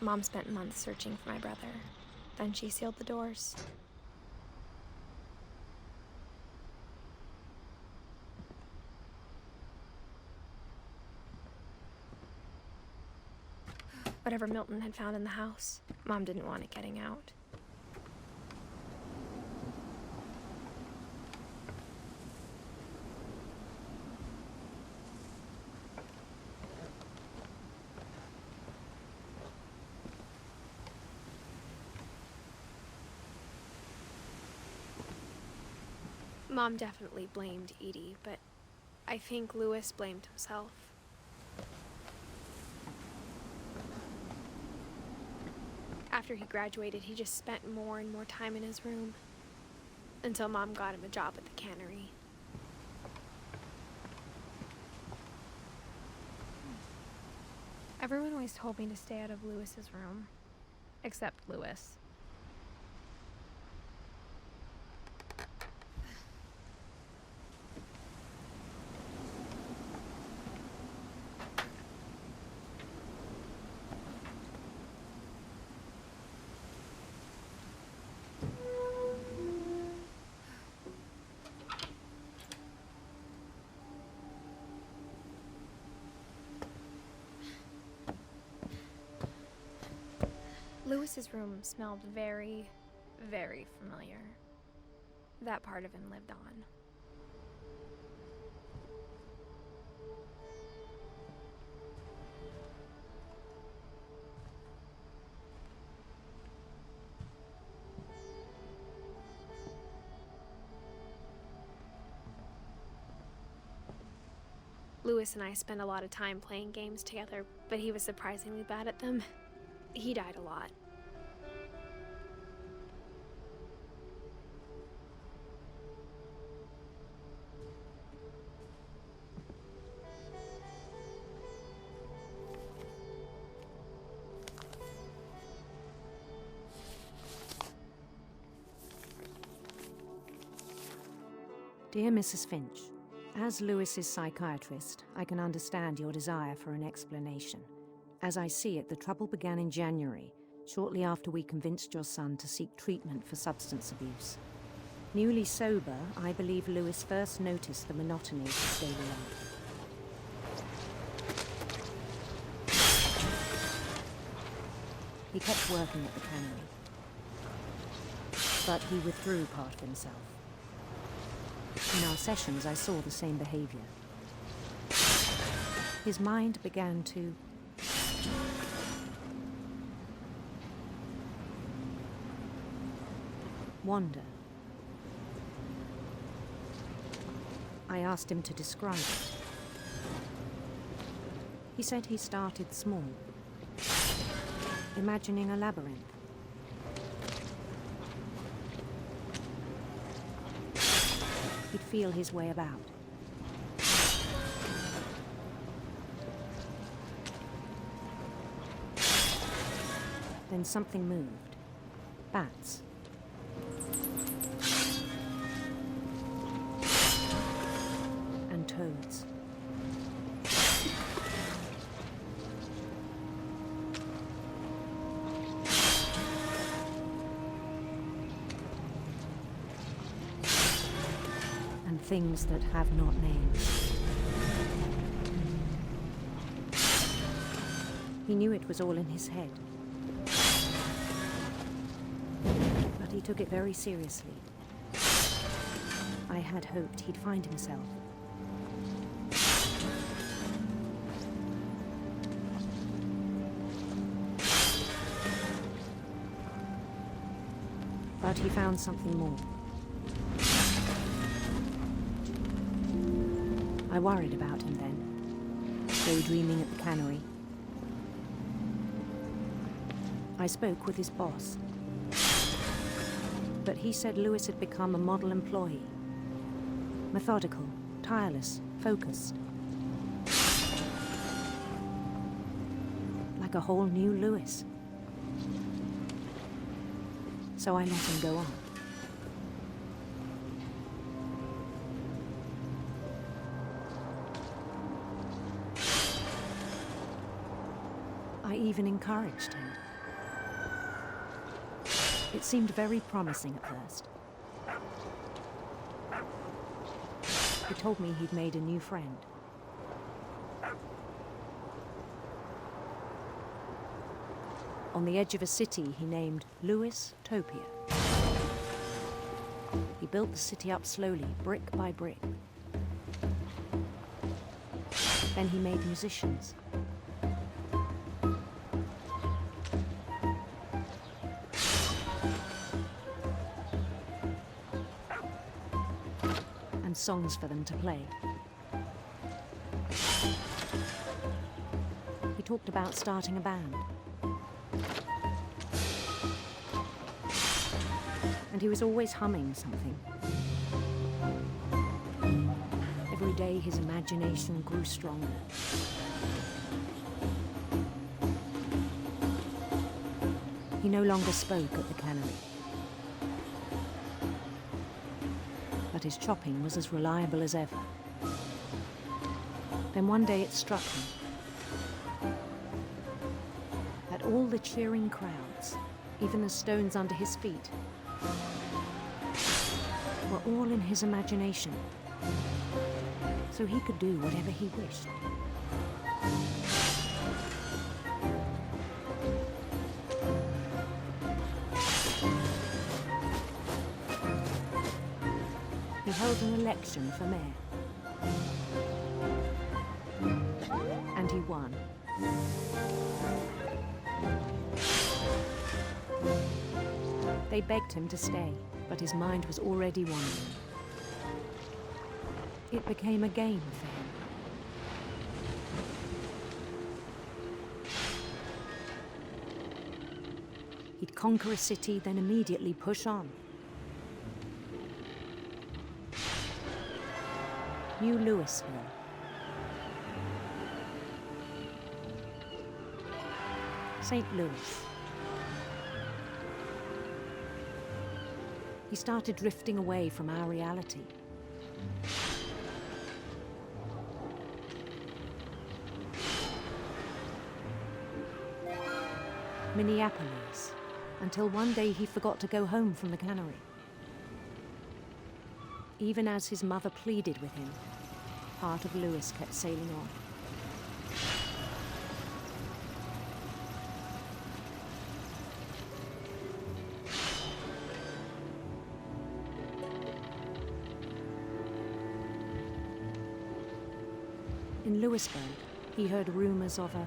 Mom spent months searching for my brother. Then she sealed the doors. Whatever Milton had found in the house, Mom didn't want it getting out. Mom definitely blamed Edie, but I think Louis blamed himself. After he graduated, he just spent more and more time in his room, until Mom got him a job at the cannery. Everyone always told me to stay out of Louis's room, except Louis. Louis's room smelled very, very familiar. That part of him lived on. Louis and I spent a lot of time playing games together, but he was surprisingly bad at them. He died a lot. Dear Mrs. Finch, as Louis's psychiatrist, I can understand your desire for an explanation. As I see it, the trouble began in January, shortly after we convinced your son to seek treatment for substance abuse. Newly sober, I believe Louis first noticed the monotony of his daily life. He kept working at the cannery, but he withdrew part of himself. In our sessions, I saw the same behavior. His mind began to wander. I asked him to describe it. He said he started small, imagining a labyrinth. He'd feel his way about. Then something moved. Bats. And toads. And things that have not names. He knew it was all in his head. But he took it very seriously. I had hoped he'd find himself. But he found something more. I worried about him then, daydreaming at the cannery. I spoke with his boss, but he said Louis had become a model employee. Methodical, tireless, focused. Like a whole new Louis. So I let him go on. I even encouraged him. It seemed very promising at first. He told me he'd made a new friend. On the edge of a city he named Lewis Topia. He built the city up slowly, brick by brick. Then he made musicians. And songs for them to play. He talked about starting a band. And he was always humming something. Every day his imagination grew stronger. He no longer spoke at the cannery. But his chopping was as reliable as ever. Then one day it struck him that all the cheering crowds, even the stones under his feet, were all in his imagination, so he could do whatever he wished. He held an election for mayor, and he won. They begged him to stay, but his mind was already wandering. It became a game for him. He'd conquer a city, then immediately push on. New Louisville. St. Louis. He started drifting away from our reality. Minneapolis, until one day he forgot to go home from the cannery. Even as his mother pleaded with him, part of Louis kept sailing on. In Louisburg, he heard rumors of a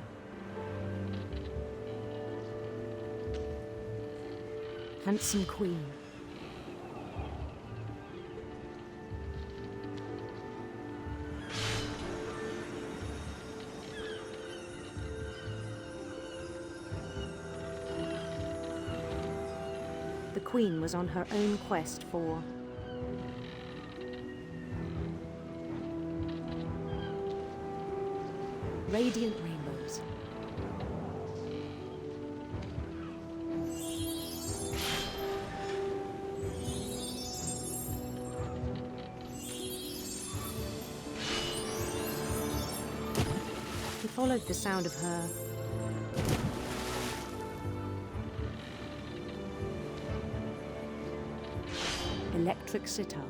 handsome queen. The queen was on her own quest for radiant rainbows. He followed the sound of her electric sitar.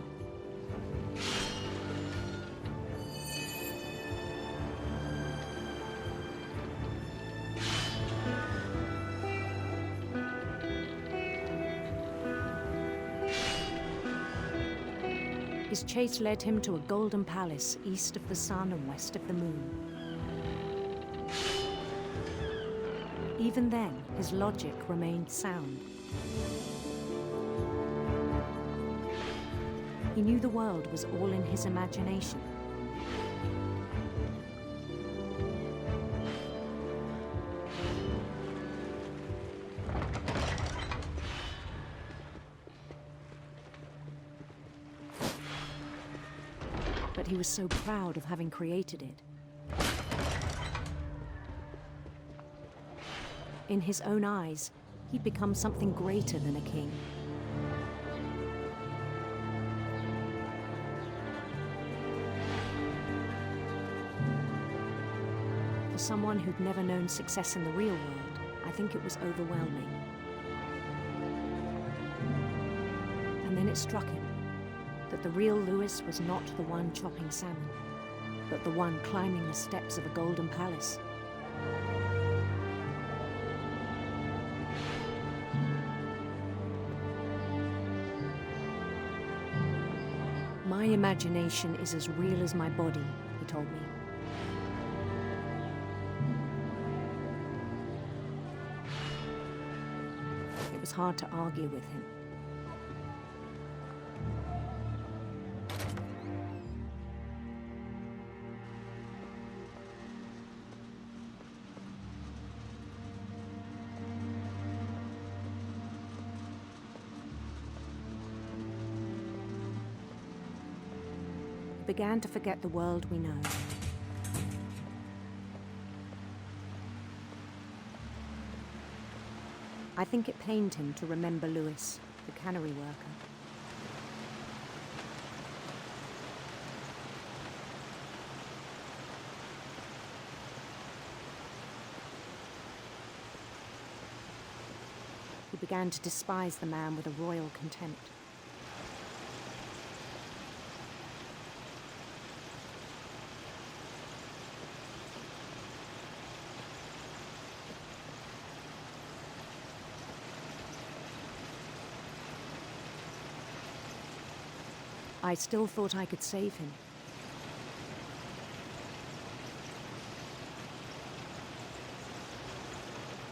His chase led him to a golden palace east of the sun and west of the moon. Even then, his logic remained sound. He knew the world was all in his imagination. But he was so proud of having created it. In his own eyes, he'd become something greater than a king. For someone who'd never known success in the real world, I think it was overwhelming. it struck him that the real Lewis was not the one chopping salmon, but the one climbing the steps of a golden palace. My imagination is as real as my body, he told me. It was hard to argue with him. Began to forget the world we know. I think it pained him to remember Lewis, the cannery worker. He began to despise the man with a royal contempt. I still thought I could save him.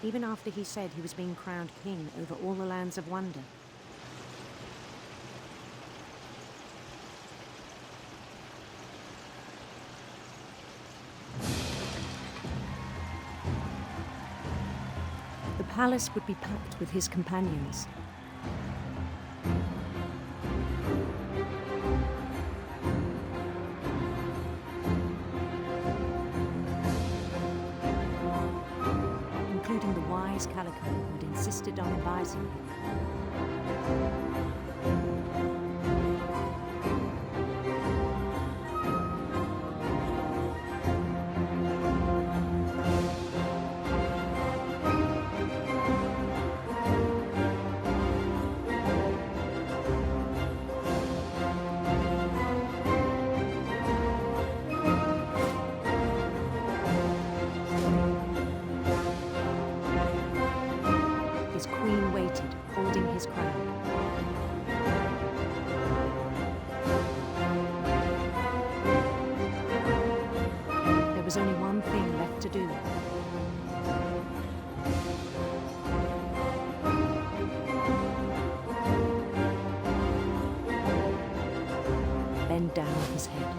Even after he said he was being crowned king over all the lands of wonder. The palace would be packed with his companions. Including the wise Calico who had insisted on advising him. His queen waited, holding his crown. There was only one thing left to do. Bend down his head.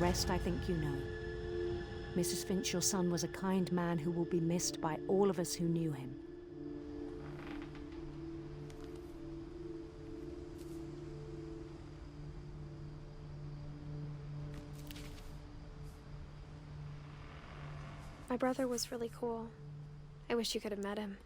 Rest, I think you know. Mrs. Finch, your son was a kind man who will be missed by all of us who knew him. My brother was really cool. I wish you could have met him.